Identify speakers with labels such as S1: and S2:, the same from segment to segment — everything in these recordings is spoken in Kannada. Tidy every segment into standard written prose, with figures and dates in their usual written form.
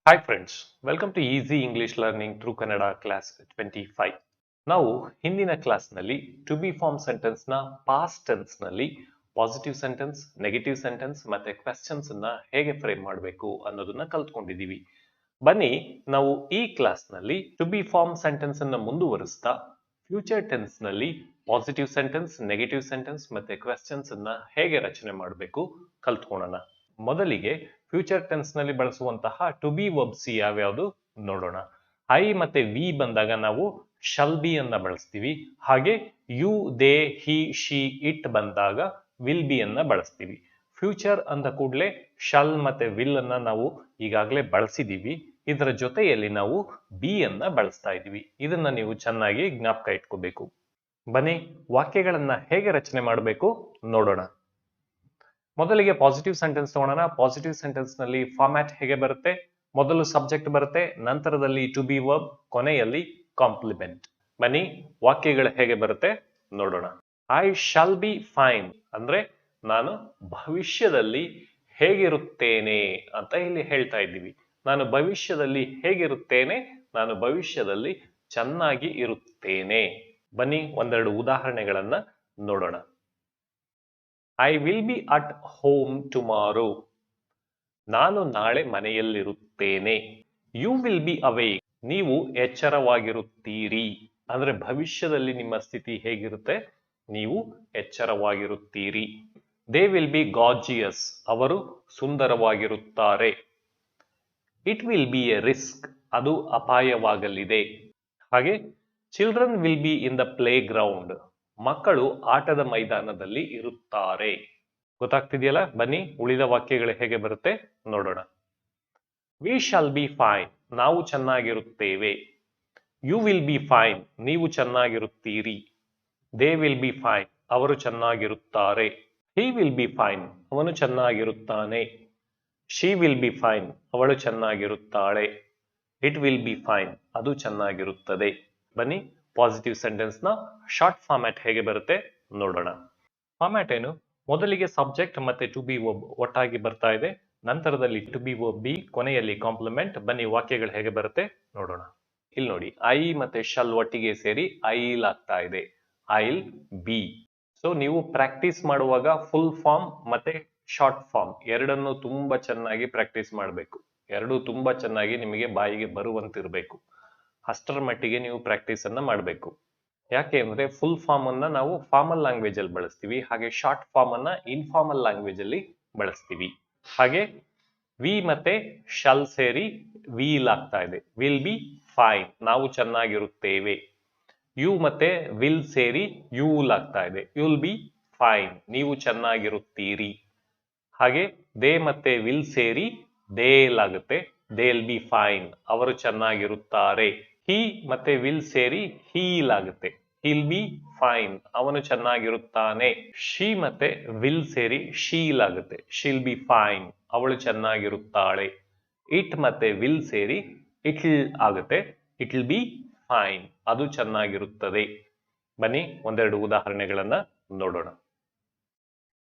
S1: Hi friends, welcome to Easy English Learning through Kannada class 25. ನಾವು ಹಿಂದಿನ ಕ್ಲಾಸ್ನಲ್ಲಿ ಟು ಬಿ ಫಾರ್ಮ್ ಸೆಂಟೆನ್ಸ್ ನ ಪಾಸ್ಟ್ ಟೆನ್ಸ್ ನಲ್ಲಿ ಪಾಸಿಟಿವ್ ಸೆಂಟೆನ್ಸ್, ನೆಗೆಟಿವ್ ಸೆಂಟೆನ್ಸ್ ಮತ್ತೆ ಕ್ವೆಶ್ಚನ್ಸ್ ಅನ್ನ ಹೇಗೆ ಫ್ರೇಮ್ ಮಾಡಬೇಕು ಅನ್ನೋದನ್ನ ಕಲ್ತ್ಕೊಂಡಿದ್ದೀವಿ. ಬನ್ನಿ ನಾವು ಈ ಕ್ಲಾಸ್ ನಲ್ಲಿ ಟು ಬಿ ಫಾರ್ಮ್ ಸೆಂಟೆನ್ಸ್ ಅನ್ನ ಮುಂದುವರಿಸ್ತಾ ಫ್ಯೂಚರ್ ಟೆನ್ಸ್ ನಲ್ಲಿ ಪಾಸಿಟಿವ್ ಸೆಂಟೆನ್ಸ್, ನೆಗೆಟಿವ್ ಸೆಂಟೆನ್ಸ್ ಮತ್ತೆ ಕ್ವೆಶ್ಚನ್ಸ್ ಅನ್ನ ಹೇಗೆ ರಚನೆ ಮಾಡಬೇಕು ಕಲ್ತ್ಕೊಳ್ಳೋಣ. ಮೊದಲಿಗೆ ಫ್ಯೂಚರ್ ಟೆನ್ಸ್ ನಲ್ಲಿ ಬಳಸುವಂತಹ ಟು ಬಿ ವರ್ಬ್ಸ್ ಯಾವ್ಯಾವುದು ನೋಡೋಣ. ಐ ಮತ್ತೆ ವಿ ಬಂದಾಗ ನಾವು ಶಲ್ ಬಿ ಅನ್ನ ಬಳಸ್ತೀವಿ. ಹಾಗೆ you, they, he, she, it ಬಂದಾಗ ವಿಲ್ ಬಿ ಅನ್ನ ಬಳಸ್ತೀವಿ. ಫ್ಯೂಚರ್ ಅಂದ ಕೂಡಲೇ ಶಲ್ ಮತ್ತೆ ವಿಲ್ ಅನ್ನ ನಾವು ಈಗಾಗಲೇ ಬಳಸಿದೀವಿ. ಇದರ ಜೊತೆಯಲ್ಲಿ ನಾವು ಬಿ ಅನ್ನ ಬಳಸ್ತಾ ಇದೀವಿ. ಇದನ್ನ ನೀವು ಚೆನ್ನಾಗಿ ಜ್ಞಾಪಕ ಇಟ್ಕೋಬೇಕು. ಬನ್ನಿ ವಾಕ್ಯಗಳನ್ನ ಹೇಗೆ ರಚನೆ ಮಾಡಬೇಕು ನೋಡೋಣ. ಮೊದಲಿಗೆ ಪಾಸಿಟಿವ್ ಸೆಂಟೆನ್ಸ್ ತಗೊಳ್ಳೋಣ. ಪಾಸಿಟಿವ್ ಸೆಂಟೆನ್ಸ್ ನಲ್ಲಿ ಫಾರ್ಮ್ಯಾಟ್ ಹೇಗೆ ಬರುತ್ತೆ? ಮೊದಲು ಸಬ್ಜೆಕ್ಟ್ ಬರುತ್ತೆ, ನಂತರದಲ್ಲಿ ಟು ಬಿ ವರ್ಬ್, ಕೊನೆಯಲ್ಲಿ ಕಾಂಪ್ಲಿಮೆಂಟ್. ಬನ್ನಿ ವಾಕ್ಯಗಳು ಹೇಗೆ ಬರುತ್ತೆ ನೋಡೋಣ. ಐ ಶಾಲ್ ಬಿ ಫೈನ್ ಅಂದ್ರೆ ನಾನು ಭವಿಷ್ಯದಲ್ಲಿ ಹೇಗಿರುತ್ತೇನೆ ಅಂತ ಇಲ್ಲಿ ಹೇಳ್ತಾ ಇದ್ದೀವಿ. ನಾನು ಭವಿಷ್ಯದಲ್ಲಿ ಹೇಗಿರುತ್ತೇನೆ? ನಾನು ಭವಿಷ್ಯದಲ್ಲಿ ಚೆನ್ನಾಗಿ ಇರುತ್ತೇನೆ. ಬನ್ನಿ ಒಂದೆರಡು ಉದಾಹರಣೆಗಳನ್ನ ನೋಡೋಣ. I will be at home tomorrow. ನಾನು ನಾಳೆ ಮನೆಯಲ್ಲಿರುತ್ತೇನೆ. You will be awake. ನೀವು ಎಚ್ಚರವಾಗಿರುತ್ತೀರಿ. ಅಂದ್ರೆ ಭವಿಷ್ಯದಲ್ಲಿ ನಿಮ್ಮ ಸ್ಥಿತಿ ಹೇಗಿರುತ್ತೆ? ನೀವು ಎಚ್ಚರವಾಗಿರುತ್ತೀರಿ. They will be gorgeous. ಅವರು ಸುಂದರವಾಗಿರುತ್ತಾರೆ. It will be a risk. ಅದು ಅಪಾಯವಾಗಲಿದೆ. ಹಾಗೆ children will be in the playground. ಮಕ್ಕಳು ಆಟದ ಮೈದಾನದಲ್ಲಿ ಇರುತ್ತಾರೆ. ಗೊತ್ತಾಗ್ತಿದೆಯಲ್ಲ? ಬನ್ನಿ ಉಳಿದ ವಾಕ್ಯಗಳು ಹೇಗೆ ಬರುತ್ತೆ ನೋಡೋಣ. We shall be fine. ನಾವು ಚೆನ್ನಾಗಿರುತ್ತೇವೆ. You will be fine. ನೀವು ಚೆನ್ನಾಗಿರುತ್ತೀರಿ. They will be fine. ಅವರು ಚೆನ್ನಾಗಿರುತ್ತಾರೆ. He will be fine. ಅವನು ಚೆನ್ನಾಗಿರುತ್ತಾನೆ. She will be fine. ಅವಳು ಚೆನ್ನಾಗಿರುತ್ತಾಳೆ. It will be fine. ಅದು ಚೆನ್ನಾಗಿರುತ್ತದೆ. ಬನ್ನಿ ಪಾಸಿಟಿವ್ ಸೆಂಟೆನ್ಸ್ ನ ಶಾರ್ಟ್ ಫಾರ್ಮ್ಯಾಟ್ ಹೇಗೆ ಬರುತ್ತೆ ನೋಡೋಣ. ಫಾರ್ಮ್ಯಾಟ್ ಏನು? ಮೊದಲಿಗೆ ಸಬ್ಜೆಕ್ಟ್ ಮತ್ತೆ ಟು ಬಿ ವರ್ಬ್ ಒಟ್ಟಾಗಿ ಬರ್ತಾ ಇದೆ. ನಂತರದಲ್ಲಿ ಟು ಬಿ ವರ್ಬ್ ಬಿ, ಕೊನೆಯಲ್ಲಿ ಕಾಂಪ್ಲಿಮೆಂಟ್. ಬನ್ನಿ ವಾಕ್ಯಗಳು ಹೇಗೆ ಬರುತ್ತೆ ನೋಡೋಣ. ಇಲ್ಲಿ ನೋಡಿ, ಐ ಮತ್ತೆ ಶಲ್ ಒಟ್ಟಿಗೆ ಸೇರಿ ಐಲ್ ಆಗ್ತಾ ಇದೆ. I'll be. ಸೊ ನೀವು ಪ್ರಾಕ್ಟೀಸ್ ಮಾಡುವಾಗ ಫುಲ್ ಫಾರ್ಮ್ ಮತ್ತೆ ಶಾರ್ಟ್ ಫಾರ್ಮ್ ಎರಡನ್ನು ತುಂಬಾ ಚೆನ್ನಾಗಿ ಪ್ರಾಕ್ಟೀಸ್ ಮಾಡಬೇಕು. ಎರಡು ತುಂಬಾ ಚೆನ್ನಾಗಿ ನಿಮಗೆ ಬಾಯಿಗೆ ಬರುವಂತಿರಬೇಕು. ಅಷ್ಟರ ಮಟ್ಟಿಗೆ ನೀವು ಪ್ರಾಕ್ಟೀಸ್ ಅನ್ನ ಮಾಡಬೇಕು. ಯಾಕೆ ಅಂದ್ರೆ ಫುಲ್ ಫಾರ್ಮ್ ಅನ್ನ ನಾವು ಫಾರ್ಮಲ್ ಲ್ಯಾಂಗ್ವೇಜ್ ಅಲ್ಲಿ ಬಳಸ್ತೀವಿ. ಹಾಗೆ ಶಾರ್ಟ್ ಫಾರ್ಮ್ ಅನ್ನ ಇನ್ಫಾರ್ಮಲ್ ಲ್ಯಾಂಗ್ವೇಜ್ ಅಲ್ಲಿ ಬಳಸ್ತೀವಿ. ಹಾಗೆ ವಿ ಮತ್ತೆ ಶಲ್ ಸೇರಿ ವೀಲ್ ಆಗ್ತಾ ಇದೆ. Will be fine. ನಾವು ಚೆನ್ನಾಗಿರುತ್ತೇವೆ. ಯು ಮತ್ತೆ ವಿಲ್ ಸೇರಿ ಯೂಲ್ ಆಗ್ತಾ ಇದೆ. You'll be fine. ನೀವು ಚೆನ್ನಾಗಿರುತ್ತೀರಿ. ಹಾಗೆ ದೇ ಮತ್ತೆ ವಿಲ್ ಸೇರಿ ದೇಲ್ ಆಗುತ್ತೆ. They'll B fine. ಅವರು ಚೆನ್ನಾಗಿರುತ್ತಾರೆ. ಹಿ ಮತ್ತೆ ವಿಲ್ ಸೇರಿ ಹೀಲ್ ಆಗುತ್ತೆ. Heal B fine. ಅವನು ಚೆನ್ನಾಗಿರುತ್ತಾನೆ. ಶಿ ಮತ್ತೆ ವಿಲ್ ಸೇರಿ ಶೀಲ್ ಆಗುತ್ತೆ. Sheel B fine. ಅವಳು ಚೆನ್ನಾಗಿರುತ್ತಾಳೆ. ಇಟ್ ಮತ್ತೆ ವಿಲ್ ಸೇರಿ ಇಟ್ಲ್ ಆಗುತ್ತೆ. ಇಟ್ಲ್ ಬಿ ಫೈನ್. ಅದು ಚೆನ್ನಾಗಿರುತ್ತದೆ. ಬನ್ನಿ ಒಂದೆರಡು ಉದಾಹರಣೆಗಳನ್ನ ನೋಡೋಣ.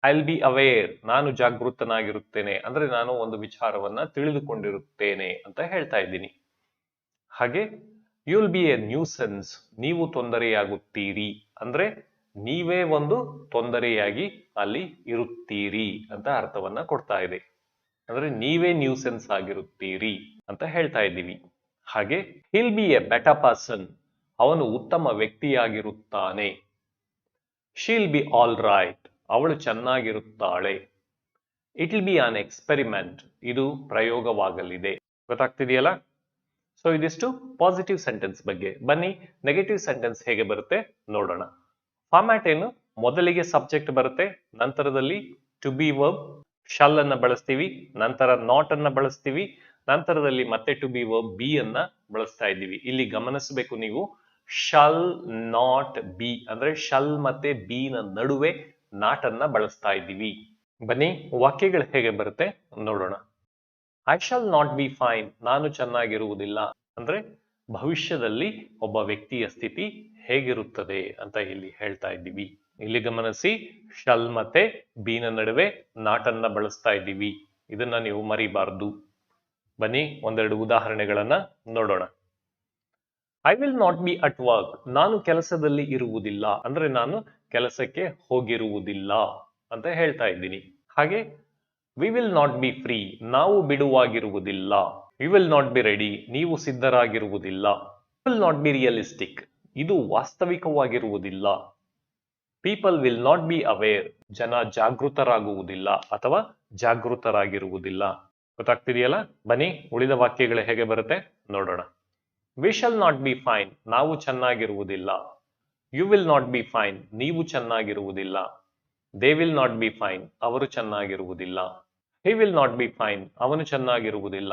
S1: I will be aware. ನಾನು ಜಾಗೃತನಾಗಿರುತ್ತೇನೆ ಅಂದ್ರೆ ನಾನು ಒಂದು ವಿಚಾರವನ್ನ ತಿಳಿದುಕೊಂಡಿರುತ್ತೇನೆ ಅಂತ ಹೇಳ್ತಾ ಇದ್ದೀನಿ. ಹಾಗೆ you will be a nuisance. ನೀವು ತೊಂದರೆಯಾಗುತ್ತೀರಿ ಅಂದ್ರೆ ನೀವೇ ಒಂದು ತೊಂದರೆಯಾಗಿ ಅಲ್ಲಿ ಇರುತ್ತೀರಿ ಅಂತ ಅರ್ಥವನ್ನ ಕೊಡ್ತಾ ಇದೆ. ಅಂದ್ರೆ ನೀವೇ ನ್ಯೂಸೆನ್ಸ್ ಆಗಿರುತ್ತೀರಿ ಅಂತ ಹೇಳ್ತಾ ಇದ್ದೀವಿ. ಹಾಗೆ he'll be a better person. ಅವನು ಉತ್ತಮ ವ್ಯಕ್ತಿಯಾಗಿರುತ್ತಾನೆ. She'll be all right. ಅವಳು ಚೆನ್ನಾಗಿರುತ್ತಾಳೆ. It will be an experiment. ಇದು ಪ್ರಯೋಗವಾಗಲಿದೆ. ಗೊತ್ತಾಗ್ತಿದೆಯಲ್ಲ? ಸೊ ಇದಿಷ್ಟು ಪಾಸಿಟಿವ್ ಸೆಂಟೆನ್ಸ್ ಬಗ್ಗೆ. ಬನ್ನಿ ನೆಗೆಟಿವ್ ಸೆಂಟೆನ್ಸ್ ಹೇಗೆ ಬರುತ್ತೆ ನೋಡೋಣ. ಫಾರ್ಮ್ಯಾಟ್ ಏನು? ಮೊದಲಿಗೆ ಸಬ್ಜೆಕ್ಟ್ ಬರುತ್ತೆ, ನಂತರದಲ್ಲಿ ಟು ಬಿ ವರ್ಬ್ ಶಲ್ ಅನ್ನ ಬಳಸ್ತೀವಿ, ನಂತರ ನಾಟ್ ಅನ್ನ ಬಳಸ್ತೀವಿ, ನಂತರದಲ್ಲಿ ಮತ್ತೆ ಟು ಬಿ ವರ್ಬ್ ಬಿ ಅನ್ನ ಬಳಸ್ತಾ ಇದ್ದೀವಿ. ಇಲ್ಲಿ ಗಮನಿಸಬೇಕು ನೀವು, ಶಲ್ ನಾಟ್ ಬಿ ಅಂದ್ರೆ ಶಲ್ ಮತ್ತೆ ಬಿ ನ ನಡುವೆ ನಾಟ್ ಅನ್ನ ಬಳಸ್ತಾ ಇದ್ದೀವಿ. ಬನ್ನಿ ವಾಕ್ಯಗಳು ಹೇಗೆ ಬರುತ್ತೆ ನೋಡೋಣ. I shall not be fine. ನಾನು ಚೆನ್ನಾಗಿರುವುದಿಲ್ಲ ಅಂದ್ರೆ ಭವಿಷ್ಯದಲ್ಲಿ ಒಬ್ಬ ವ್ಯಕ್ತಿಯ ಸ್ಥಿತಿ ಹೇಗಿರುತ್ತದೆ ಅಂತ ಇಲ್ಲಿ ಹೇಳ್ತಾ ಇದ್ದೀವಿ. ಇಲ್ಲಿ ಗಮನಿಸಿ, ಶಲ್ ಮತ್ತೆ ಬಿ ನ ನಡುವೆ ನಾಟ್ ಅನ್ನ ಬಳಸ್ತಾ ಇದ್ದೀವಿ. ಇದನ್ನ ನೀವು ಮರಿಬಾರ್ದು. ಬನ್ನಿ ಒಂದೆರಡು ಉದಾಹರಣೆಗಳನ್ನ ನೋಡೋಣ. I will not be at work. ನಾನು ಕೆಲಸದಲ್ಲಿ ಇರುವುದಿಲ್ಲ ಅಂದ್ರೆ ನಾನು ಕೆಲಸಕ್ಕೆ ಹೋಗಿರುವುದಿಲ್ಲ ಅಂತ ಹೇಳ್ತಾ ಇದ್ದೀನಿ. ಹಾಗೆ we will not be free. ನಾವು ಬಿಡುವಾಗಿರುವುದಿಲ್ಲ. We will not be ready. ನೀವು ಸಿದ್ಧರಾಗಿರುವುದಿಲ್ಲ. Will not be realistic. ಇದು ವಾಸ್ತವಿಕವಾಗಿರುವುದಿಲ್ಲ. People will not be aware. ಜನ ಜಾಗೃತರಾಗುವುದಿಲ್ಲ ಅಥವಾ ಜಾಗೃತರಾಗಿರುವುದಿಲ್ಲ. ಗೊತ್ತಾಗ್ತಿದೆಯಲ್ಲ? ಬನ್ನಿ ಉಳಿದ ವಾಕ್ಯಗಳು ಹೇಗೆ ಬರುತ್ತೆ ನೋಡೋಣ. We shall not be fine. ನಾವು ಚೆನ್ನಾಗಿರುವುದಿಲ್ಲ. You will not be fine. ನೀವು ಚೆನ್ನಾಗಿರುವುದಿಲ್ಲ. They will not be fine. ಅವರು ಚೆನ್ನಾಗಿರುವುದಿಲ್ಲ. He will not be fine. ಅವನು ಚೆನ್ನಾಗಿರುವುದಿಲ್ಲ.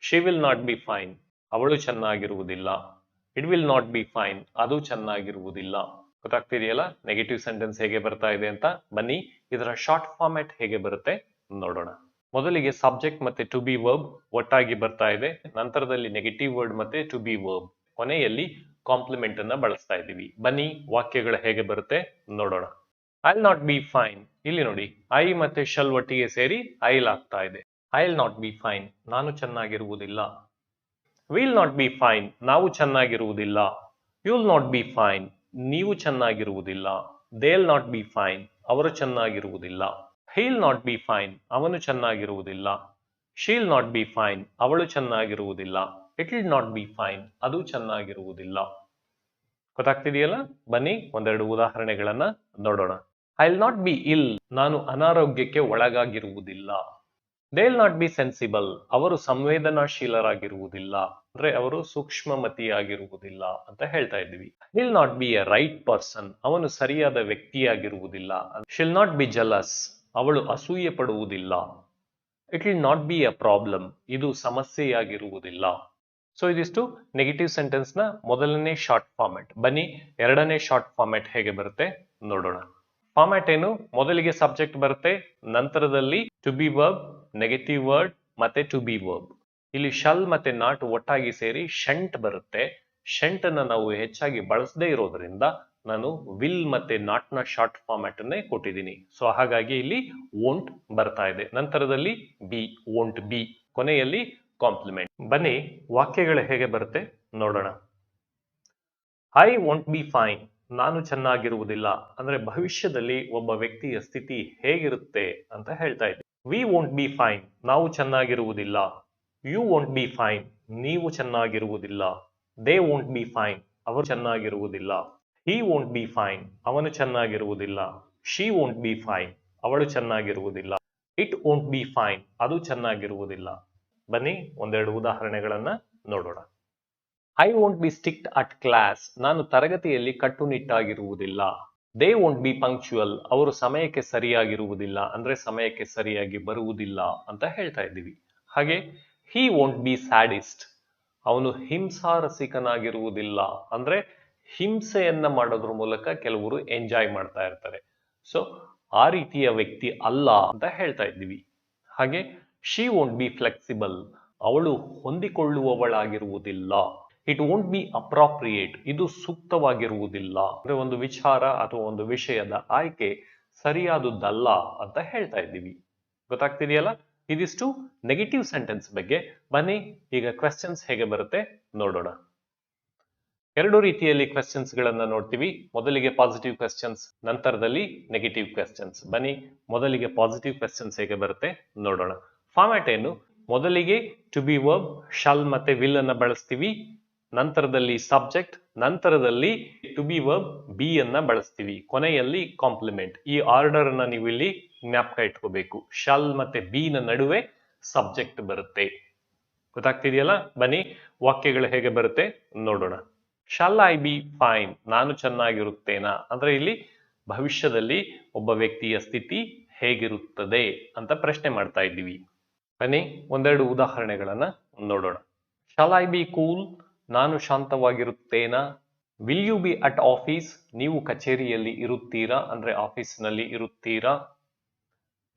S1: She will not be fine. ಅವಳು ಚೆನ್ನಾಗಿರುವುದಿಲ್ಲ. It will not be fine. ಅದು ಚೆನ್ನಾಗಿರುವುದಿಲ್ಲ. ಗೊತ್ತಾಗ್ತಿದೆಯಲ್ಲ ನೆಗೆಟಿವ್ ಸೆಂಟೆನ್ಸ್ ಹೇಗೆ ಬರ್ತಾ ಇದೆ ಅಂತ? ಬನ್ನಿ ಇದರ ಶಾರ್ಟ್ ಫಾರ್ಮ್ಯಾಟ್ ಹೇಗೆ ಬರುತ್ತೆ ನೋಡೋಣ. ಮೊದಲಿಗೆ ಸಬ್ಜೆಕ್ಟ್ ಮತ್ತೆ ಟು ಬಿ ವರ್ಬ್ ಒಟ್ಟಾಗಿ ಬರ್ತಾ ಇದೆ. ನಂತರದಲ್ಲಿ ನೆಗೆಟಿವ್ ವರ್ಡ್ ಮತ್ತೆ ಟು ಬಿ ವರ್ಬ್. ಕೊನೆಯಲ್ಲಿ ಕಾಂಪ್ಲಿಮೆಂಟ್ ಅನ್ನ ಬಳಸ್ತಾ ಇದ್ದೀವಿ. ಬನ್ನಿ ವಾಕ್ಯಗಳು ಹೇಗೆ ಬರುತ್ತೆ ನೋಡೋಣ. I will not be fine. ಇಲ್ಲಿ ನೋಡಿ ಐ ಮತ್ತೆ ಶಲ್ ಒಟ್ಟಿಗೆ ಸೇರಿ ಐಲ್ ಆಗ್ತಾ ಇದೆ. I will not be fine. ನಾನು ಚೆನ್ನಾಗಿರುವುದಿಲ್ಲ. Will not be fine. ನಾವು ಚೆನ್ನಾಗಿರುವುದಿಲ್ಲ. You will not be fine. ನೀವು ಚೆನ್ನಾಗಿರುವುದಿಲ್ಲ. They will not be fine. ಅವರು ಚೆನ್ನಾಗಿರುವುದಿಲ್ಲ. He will not be fine. ಅವನು ಚೆನ್ನಾಗಿರುವುದಿಲ್ಲ. She will not be fine. ಅವಳು ಚೆನ್ನಾಗಿರುವುದಿಲ್ಲ. It will not be fine. ಅದು ಚೆನ್ನಾಗಿರುವುದಿಲ್ಲ. ಗೊತ್ತಾಗ್ತಿದೆಯಲ್ಲ? ಬನ್ನಿ ಒಂದೆರಡು ಉದಾಹರಣೆಗಳನ್ನ ನೋಡೋಣ. I will not B ill. ನಾನು ಅನಾರೋಗ್ಯಕ್ಕೆ ಒಳಗಾಗಿರುವುದಿಲ್ಲ. They will not be sensible. ಅವರು ಸಂವೇದನಾಶೀಲರಾಗಿರುವುದಿಲ್ಲ. ಅಂದ್ರೆ ಅವರು ಸೂಕ್ಷ್ಮಮತಿಯಾಗಿರುವುದಿಲ್ಲ ಅಂತ ಹೇಳ್ತಾ ಇದ್ದೀವಿ. Will not be a right person. ಅವನು ಸರಿಯಾದ ವ್ಯಕ್ತಿಯಾಗಿರುವುದಿಲ್ಲ. She'll not be jealous. ಅವಳು ಅಸೂಯೆ ಪಡುವುದಿಲ್ಲ. It will not be a problem. ಇದು ಸಮಸ್ಯೆಯಾಗಿರುವುದಿಲ್ಲ. ಸೊ ಇದಿಷ್ಟು ನೆಗೆಟಿವ್ ಸೆಂಟೆನ್ಸ್ ನ ಮೊದಲನೇ ಶಾರ್ಟ್ ಫಾರ್ಮ್ಯಾಟ್. ಬನ್ನಿ ಎರಡನೇ ಶಾರ್ಟ್ ಫಾರ್ಮ್ಯಾಟ್ ಹೇಗೆ ಬರುತ್ತೆ ನೋಡೋಣ. ಫಾರ್ಮ್ಯಾಟ್ ಏನು? ಮೊದಲಿಗೆ ಸಬ್ಜೆಕ್ಟ್ ಬರುತ್ತೆ, ನಂತರದಲ್ಲಿ to be verb, negative word ಮತ್ತೆ ಟು ಬಿ ವರ್ಬ್. ಇಲ್ಲಿ ಶಲ್ ಮತ್ತೆ ನಾಟ್ ಒಟ್ಟಾಗಿ ಸೇರಿ ಶಂಟ್ ಬರುತ್ತೆ. ಶಂಟ್ ಅನ್ನ ನಾವು ಹೆಚ್ಚಾಗಿ ಬಳಸದೇ ಇರೋದ್ರಿಂದ ನಾನು ವಿಲ್ ಮತ್ತೆ ನಾಟ್ ನ ಶಾರ್ಟ್ ಫಾರ್ಮ್ಯಾಟ್ ಅನ್ನೇ ಕೊಟ್ಟಿದ್ದೀನಿ. ಸೊ ಹಾಗಾಗಿ ಇಲ್ಲಿ ವೋಂಟ್ ಬರ್ತಾ ಇದೆ. ನಂತರದಲ್ಲಿ ಬಿ, ವೋಂಟ್ ಬಿ. ಕೊನೆಯಲ್ಲಿ ಕಾಂಪ್ಲಿಮೆಂಟ್. ಬನ್ನಿ ವಾಕ್ಯಗಳು ಹೇಗೆ ಬರುತ್ತೆ ನೋಡೋಣ. I won't be fine. ನಾನು ಚೆನ್ನಾಗಿರುವುದಿಲ್ಲ ಅಂದ್ರೆ ಭವಿಷ್ಯದಲ್ಲಿ ಒಬ್ಬ ವ್ಯಕ್ತಿಯ ಸ್ಥಿತಿ ಹೇಗಿರುತ್ತೆ ಅಂತ ಹೇಳ್ತಾ ಇದ್ದೆ. We won't be fine. ನಾವು ಚೆನ್ನಾಗಿರುವುದಿಲ್ಲ. You won't be fine. ನೀವು ಚೆನ್ನಾಗಿರುವುದಿಲ್ಲ. They won't be fine. ಅವರು ಚೆನ್ನಾಗಿರುವುದಿಲ್ಲ. He won't be fine. ಅವನು ಚೆನ್ನಾಗಿರುವುದಿಲ್ಲ. She won't be fine. ಅವಳು ಚೆನ್ನಾಗಿರುವುದಿಲ್ಲ. It won't be fine. ಅದು ಚೆನ್ನಾಗಿರುವುದಿಲ್ಲ. ಬನ್ನಿ ಒಂದೆರಡು ಉದಾಹರಣೆಗಳನ್ನ ನೋಡೋಣ. I won't be strict at class. ನಾನು ತರಗತಿಯಲ್ಲಿ ಕಟ್ಟುನಿಟ್ಟಾಗಿರುವುದಿಲ್ಲ. They won't be punctual. ಅವರು ಸಮಯಕ್ಕೆ ಸರಿಯಾಗಿರುವುದಿಲ್ಲ ಅಂದ್ರೆ ಸಮಯಕ್ಕೆ ಸರಿಯಾಗಿ ಬರುವುದಿಲ್ಲ ಅಂತ ಹೇಳ್ತಾ ಇದ್ದೀವಿ. ಹಾಗೆ ಹಿ ವೋಂಟ್ ಬಿ ಸ್ಯಾಡಿಸ್ಟ್. ಅವನು ಹಿಂಸಾರಸಿಕನಾಗಿರುವುದಿಲ್ಲ ಅಂದ್ರೆ ಹಿಂಸೆಯನ್ನ ಮಾಡೋದ್ರ ಮೂಲಕ ಕೆಲವರು ಎಂಜಾಯ್ ಮಾಡ್ತಾ ಇರ್ತಾರೆ. ಸೊ ಆ ರೀತಿಯ ವ್ಯಕ್ತಿ ಅಲ್ಲ ಅಂತ ಹೇಳ್ತಾ ಇದ್ದೀವಿ. ಹಾಗೆ ಶಿ ವೋಂಟ್ ಬಿ ಫ್ಲೆಕ್ಸಿಬಲ್. ಅವಳು ಹೊಂದಿಕೊಳ್ಳುವವಳಾಗಿರುವುದಿಲ್ಲ. It won't be appropriate. ಇದು ಸೂಕ್ತವಾಗಿರುವುದಿಲ್ಲ ಅಂದ್ರೆ ಒಂದು ವಿಚಾರ ಅಥವಾ ಒಂದು ವಿಷಯದ ಆಯ್ಕೆ ಸರಿಯಾದುದಲ್ಲ ಅಂತ ಹೇಳ್ತಾ ಇದ್ದೀವಿ. ಗೊತ್ತಾಗ್ತಿದೆಯಲ್ಲ? ಇದಿಷ್ಟು ನೆಗೆಟಿವ್ ಸೆಂಟೆನ್ಸ್ ಬಗ್ಗೆ. ಬನ್ನಿ ಈಗ ಕ್ವೆಶ್ಚನ್ಸ್ ಹೇಗೆ ಬರುತ್ತೆ ನೋಡೋಣ. ಎರಡು ರೀತಿಯಲ್ಲಿ ಕ್ವೆಶ್ಚನ್ಸ್ ಗಳನ್ನ ನೋಡ್ತೀವಿ. ಮೊದಲಿಗೆ ಪಾಸಿಟಿವ್ ಕ್ವೆಶ್ಚನ್ಸ್, ನಂತರದಲ್ಲಿ ನೆಗೆಟಿವ್ ಕ್ವೆಶ್ಚನ್ಸ್. ಬನ್ನಿ ಮೊದಲಿಗೆ ಪಾಸಿಟಿವ್ ಕ್ವೆಶ್ಚನ್ಸ್ ಹೇಗೆ ಬರುತ್ತೆ ನೋಡೋಣ. ಫಾರ್ಮ್ಯಾಟ್ ಏನು? ಮೊದಲಿಗೆ ಟು ಬಿ ವರ್ಬ್ ಶಾಲ್ ಮತ್ತೆ ವಿಲ್ ಅನ್ನ ಬಳಸ್ತೀವಿ. ನಂತರದಲ್ಲಿ ಸಬ್ಜೆಕ್ಟ್, ನಂತರದಲ್ಲಿ ಟು ಬಿ ವರ್ಬ್ ಬಿ ಅನ್ನ ಬಳಸ್ತೀವಿ. ಕೊನೆಯಲ್ಲಿ ಕಾಂಪ್ಲಿಮೆಂಟ್. ಈ ಆರ್ಡರ್ ಅನ್ನ ನೀವು ಇಲ್ಲಿ ಜ್ಞಾಪಕ ಇಟ್ಕೋಬೇಕು. ಶಾಲ್ ಮತ್ತೆ ಬಿ ನ ನಡುವೆ ಸಬ್ಜೆಕ್ಟ್ ಬರುತ್ತೆ. ಗೊತ್ತಾಗ್ತಿದೆಯಲ್ಲ? ಬನ್ನಿ ವಾಕ್ಯಗಳು ಹೇಗೆ ಬರುತ್ತೆ ನೋಡೋಣ. Shall I B fine. ನಾನು ಚೆನ್ನಾಗಿರುತ್ತೇನಾ ಅಂದ್ರೆ ಇಲ್ಲಿ ಭವಿಷ್ಯದಲ್ಲಿ ಒಬ್ಬ ವ್ಯಕ್ತಿಯ ಸ್ಥಿತಿ ಹೇಗಿರುತ್ತದೆ ಅಂತ ಪ್ರಶ್ನೆ ಮಾಡ್ತಾ ಇದ್ದೀವಿ. ಬನ್ನಿ ಒಂದೆರಡು ಉದಾಹರಣೆಗಳನ್ನ ನೋಡೋಣ. Shall I be cool. ನಾನು ಶಾಂತವಾಗಿರುತ್ತೇನಾ? Will you be at office. ನೀವು ಕಚೇರಿಯಲ್ಲಿ ಇರುತ್ತೀರಾ ಅಂದ್ರೆ ಆಫೀಸ್ನಲ್ಲಿ ಇರುತ್ತೀರಾ?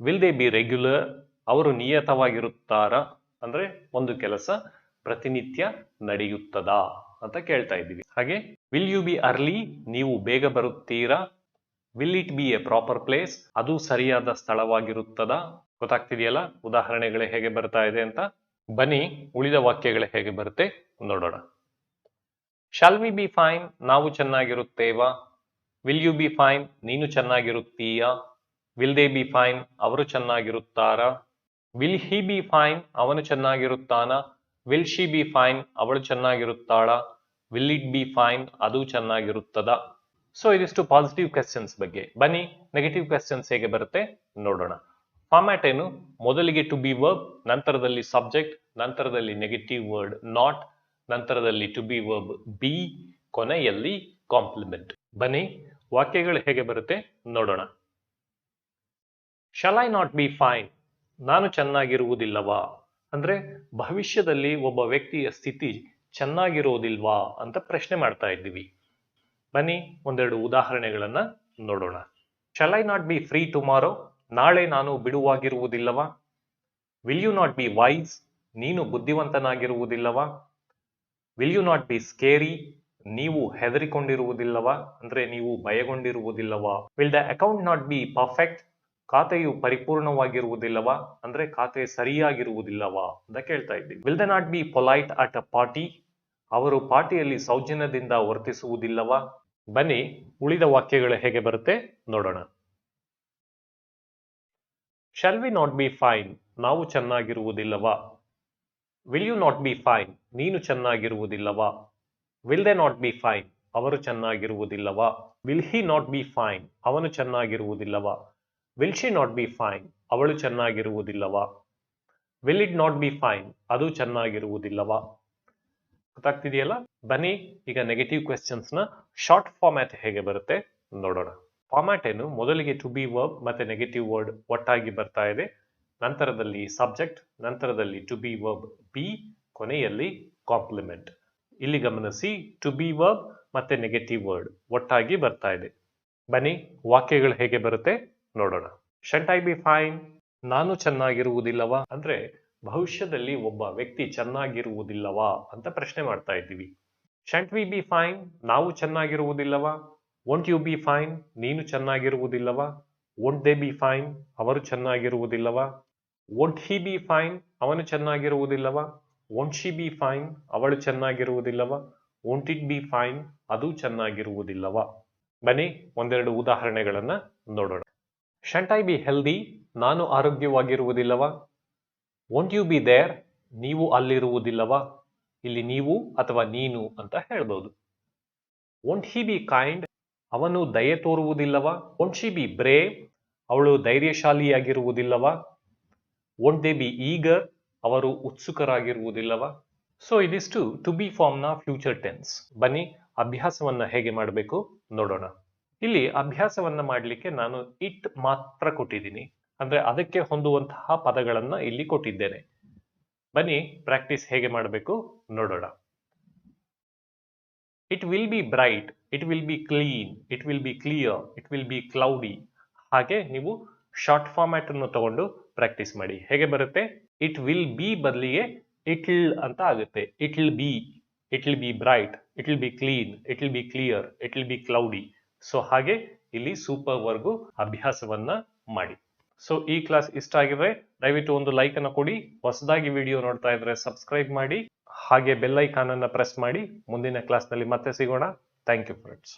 S1: Will they be regular. ಅವರು ನಿಯತವಾಗಿರುತ್ತಾರಾ ಅಂದ್ರೆ ಒಂದು ಕೆಲಸ ಪ್ರತಿನಿತ್ಯ ನಡೆಯುತ್ತದಾ ಅಂತ ಕೇಳ್ತಾ ಇದ್ದೀವಿ. ಹಾಗೆ ವಿಲ್ ಯು ಬಿ ಅರ್ಲಿ. ನೀವು ಬೇಗ ಬರುತ್ತೀರಾ? Will it be a proper place. ಅದು ಸರಿಯಾದ ಸ್ಥಳವಾಗಿರುತ್ತದಾ? ಗೊತ್ತಾಗ್ತಿದೆಯಲ್ಲ ಉದಾಹರಣೆಗಳು ಹೇಗೆ ಬರ್ತಾ ಇದೆ ಅಂತ? ಬನ್ನಿ ಉಳಿದ ವಾಕ್ಯಗಳು ಹೇಗೆ ಬರುತ್ತೆ ನೋಡೋಣ. ಶಾಲ್ ವಿ ಬಿ ಫೈನ್, ನಾವು ಚೆನ್ನಾಗಿರುತ್ತೇವಾ? ವಿಲ್ ಯು ಬಿ ಫೈನ್, ನೀನು ಚೆನ್ನಾಗಿರುತ್ತೀಯಾ? ವಿಲ್ ದೇ ಬಿ ಫೈನ್, ಅವರು ಚೆನ್ನಾಗಿರುತ್ತಾರಾ? ವಿಲ್ ಹಿ ಬಿ ಫೈನ್, ಅವನು ಚೆನ್ನಾಗಿರುತ್ತಾನಾ? ವಿಲ್ ಶಿ ಬಿ ಫೈನ್, ಅವಳು ಚೆನ್ನಾಗಿರುತ್ತಾಳಾ? ವಿಲ್ ಇಟ್ ಬಿ ಫೈನ್, ಅದು ಚೆನ್ನಾಗಿರುತ್ತದಾ? ಸೊ ಇದಿಷ್ಟು ಪಾಸಿಟಿವ್ ಕ್ವೆಶ್ಚನ್ಸ್ ಬಗ್ಗೆ. ಬನ್ನಿ ನೆಗೆಟಿವ್ ಕ್ವೆಶ್ಚನ್ಸ್ ಹೇಗೆ ಬರುತ್ತೆ ನೋಡೋಣ. ಫಾರ್ಮ್ಯಾಟ್ ಏನು? ಮೊದಲಿಗೆ ಟು ಬಿ ವರ್ಬ್, ನಂತರದಲ್ಲಿ ಸಬ್ಜೆಕ್ಟ್, ನಂತರದಲ್ಲಿ ನೆಗೆಟಿವ್ ವರ್ಡ್ ನಾಟ್, ನಂತರದಲ್ಲಿ ಟು ಬಿ ವರ್ಬ್ ಬಿ, ಕೊನೆಯಲ್ಲಿ ಕಾಂಪ್ಲಿಮೆಂಟ್. ಬನ್ನಿ ವಾಕ್ಯಗಳು ಹೇಗೆ ಬರುತ್ತೆ ನೋಡೋಣ. Shall I not be fine, ನಾನು ಚೆನ್ನಾಗಿರುವುದಿಲ್ಲವಾ? ಅಂದ್ರೆ ಭವಿಷ್ಯದಲ್ಲಿ ಒಬ್ಬ ವ್ಯಕ್ತಿಯ ಸ್ಥಿತಿ ಚೆನ್ನಾಗಿರೋದಿಲ್ವಾ ಅಂತ ಪ್ರಶ್ನೆ ಮಾಡ್ತಾ ಇದ್ದೀವಿ. ಬನ್ನಿ ಒಂದೆರಡು ಉದಾಹರಣೆಗಳನ್ನ ನೋಡೋಣ. Shall I not be free tomorrow, ನಾಳೆ ನಾನು ಬಿಡುವಾಗಿರುವುದಿಲ್ಲವಾ? Will you not be wise, ನೀನು ಬುದ್ಧಿವಂತನಾಗಿರುವುದಿಲ್ಲವಾ? Will you not be scary, ನೀವು ಹೆದರಿಕೊಂಡಿರುವುದಿಲ್ಲವಾ? ಅಂದ್ರೆ ನೀವು ಭಯಗೊಂಡಿರುವುದಿಲ್ಲವಾ? Will the account not be perfect, ಖಾತೆಯು ಪರಿಪೂರ್ಣವಾಗಿರುವುದಿಲ್ಲವಾ? ಅಂದ್ರೆ ಖಾತೆ ಸರಿಯಾಗಿರುವುದಿಲ್ಲವಾ ಅಂತ ಕೇಳ್ತಾ ಇದ್ದೀವಿ. Will they not be polite at a party, ಅವರು ಪಾರ್ಟಿಯಲ್ಲಿ ಸೌಜನ್ಯದಿಂದ ವರ್ತಿಸುವುದಿಲ್ಲವಾ? ಬನ್ನಿ ಉಳಿದ ವಾಕ್ಯಗಳು ಹೇಗೆ ಬರುತ್ತೆ ನೋಡೋಣ. Shall we not be fine, ನಾವು ಚೆನ್ನಾಗಿರುವುದಿಲ್ಲವಾ? Will you not be fine, ನೀನು ಚೆನ್ನಾಗಿರುವುದಿಲ್ಲವಾ? Will they not be fine, ಅವರು ಚೆನ್ನಾಗಿರುವುದಿಲ್ಲವಾ? Will he not be fine, ಅವನು ಚೆನ್ನಾಗಿರುವುದಿಲ್ಲವಾ? Will she not be fine, ಅವಳು ಚೆನ್ನಾಗಿರುವುದಿಲ್ಲವಾ? Will it not be fine, ಅದು ಚೆನ್ನಾಗಿರುವುದಿಲ್ಲವಾ? ಗೊತ್ತಾಗ್ತಿದೆಯಲ್ಲ? ಬನ್ನಿ ಈಗ ನೆಗೆಟಿವ್ ಕ್ವೆಶ್ಚನ್ಸ್ ನ ಶಾರ್ಟ್ ಫಾರ್ಮ್ಯಾಟ್ ಹೇಗೆ ಬರುತ್ತೆ ನೋಡೋಣ. ಫಾರ್ಮ್ಯಾಟ್ ಏನು? ಮೊದಲಿಗೆ ಟು ಬಿ ವರ್ಬ್ ಮತ್ತೆ ನೆಗೆಟಿವ್ ವರ್ಡ್ ಒಟ್ಟಾಗಿ ಬರ್ತಾ ಇದೆ, ನಂತರದಲ್ಲಿ ಸಬ್ಜೆಕ್ಟ್, ನಂತರದಲ್ಲಿ ಟು ಬಿ ವರ್ಬ್ ಬಿ, ಕೊನೆಯಲ್ಲಿ ಕಾಂಪ್ಲಿಮೆಂಟ್. ಇಲ್ಲಿ ಗಮನಿಸಿ, ಟು ಬಿ ವರ್ಬ್ ಮತ್ತೆ ನೆಗೆಟಿವ್ ವರ್ಡ್ ಒಟ್ಟಾಗಿ ಬರ್ತಾ ಇದೆ. ಬನ್ನಿ ವಾಕ್ಯಗಳು ಹೇಗೆ ಬರುತ್ತೆ ನೋಡೋಣ. ಶಂಟ್ ಐ ಬಿ ಫೈನ್, ನಾನು ಚೆನ್ನಾಗಿರುವುದಿಲ್ಲವಾ? ಅಂದ್ರೆ ಭವಿಷ್ಯದಲ್ಲಿ ಒಬ್ಬ ವ್ಯಕ್ತಿ ಚೆನ್ನಾಗಿರುವುದಿಲ್ಲವಾ ಅಂತ ಪ್ರಶ್ನೆ ಮಾಡ್ತಾ ಇದ್ದೀವಿ. ಶಂಟ್ ವಿ ಬಿ ಫೈನ್, ನಾವು ಚೆನ್ನಾಗಿರುವುದಿಲ್ಲವಾ? ವೋಂಟ್ ಯು ಬಿ ಫೈನ್, ನೀನು ಚೆನ್ನಾಗಿರುವುದಿಲ್ಲವಾ? ವೋಂಟ್ ದೇ ಬಿ ಫೈನ್, ಅವರು ಚೆನ್ನಾಗಿರುವುದಿಲ್ಲವಾ? ವೋಂಟ್ ಹಿ ಬಿ ಫೈನ್, ಅವನು ಚೆನ್ನಾಗಿರುವುದಿಲ್ಲವಾ? ವೋಂಟ್ ಶಿ ಬಿ ಫೈನ್, ಅವಳು ಚೆನ್ನಾಗಿರುವುದಿಲ್ಲವಾ? ವೋಂಟ್ ಇಟ್ ಬಿ ಫೈನ್, ಅದು ಚೆನ್ನಾಗಿರುವುದಿಲ್ಲವಾ? ಬನ್ನಿ ಒಂದೆರಡು ಉದಾಹರಣೆಗಳನ್ನ ನೋಡೋಣ. ಶಂಟ್ ಐ ಬಿ ಹೆಲ್ದಿ, ನಾನು ಆರೋಗ್ಯವಾಗಿರುವುದಿಲ್ಲವಾ? ವೋಂಟ್ ಯು ಬಿ ದೇರ್, ನೀವು ಅಲ್ಲಿರುವುದಿಲ್ಲವಾ? ಇಲ್ಲಿ ನೀವು ಅಥವಾ ನೀನು ಅಂತ ಹೇಳ್ಬೋದು. ವೋಂಟ್ ಹಿ ಬಿ ಕೈಂಡ್, ಅವನು ದಯೆ ತೋರುವುದಿಲ್ಲವಾ? ವೋಂಟ್ ಶಿ ಬಿ ಬ್ರೇವ್, ಅವಳು ಧೈರ್ಯಶಾಲಿಯಾಗಿರುವುದಿಲ್ಲವಾ? ವೋಂಟ್ ದೇ ಬಿ ಈಗರ್, ಅವರು ಉತ್ಸುಕರಾಗಿರುವುದಿಲ್ಲವಾ? ಸೊ ಇದಿಷ್ಟು ಟು ಬಿ ಫಾರ್ಮ್ ನ ಫ್ಯೂಚರ್ ಟೆನ್ಸ್. ಬನ್ನಿ ಅಭ್ಯಾಸವನ್ನ ಹೇಗೆ ಮಾಡಬೇಕು ನೋಡೋಣ. ಇಲ್ಲಿ ಅಭ್ಯಾಸವನ್ನ ಮಾಡಲಿಕ್ಕೆ ನಾನು ಇಟ್ ಮಾತ್ರ ಕೊಟ್ಟಿದ್ದೀನಿ, ಅಂದ್ರೆ ಅದಕ್ಕೆ ಹೊಂದುವಂತಹ ಪದಗಳನ್ನ ಇಲ್ಲಿ ಕೊಟ್ಟಿದ್ದೇನೆ. ಬನ್ನಿ ಪ್ರಾಕ್ಟೀಸ್ ಹೇಗೆ ಮಾಡಬೇಕು ನೋಡೋಣ. It will B bright, it will B clean, it will B clear, it will B cloudy. ಹಾಗೆ ನೀವು ಶಾರ್ಟ್ ಫಾರ್ಮ್ಯಾಟ್ ಅನ್ನು ತಗೊಂಡು ಪ್ರಾಕ್ಟೀಸ್ ಮಾಡಿ. ಹೇಗೆ ಬರುತ್ತೆ? ಇಟ್ ವಿಲ್ ಬಿ ಬದಲಿಗೆ ಇಟ್ ವಿಲ್ ಅಂತ ಆಗುತ್ತೆ. It will B, it will B bright, it will B clean, it will B clear, it will B cloudy. So ಹಾಗೆ ಇಲ್ಲಿ ಸೂಪರ್ ವರ್ಗು ಅಭ್ಯಾಸವನ್ನ ಮಾಡಿ. ಸೊ ಈ ಕ್ಲಾಸ್ ಇಷ್ಟ ಆಗಿದ್ರೆ ದಯವಿಟ್ಟು ಒಂದು ಲೈಕ್ ಅನ್ನು ಕೊಡಿ. ಹೊಸದಾಗಿ ವಿಡಿಯೋ ನೋಡ್ತಾ ಇದ್ರೆ ಸಬ್ಸ್ಕ್ರೈಬ್ ಮಾಡಿ, ಹಾಗೆ ಬೆಲ್ ಐಕಾನ್ ಅನ್ನ ಪ್ರೆಸ್ ಮಾಡಿ. ಮುಂದಿನ ಕ್ಲಾಸ್ ನಲ್ಲಿ ಮತ್ತೆ ಸಿಗೋಣ. Thank you friends.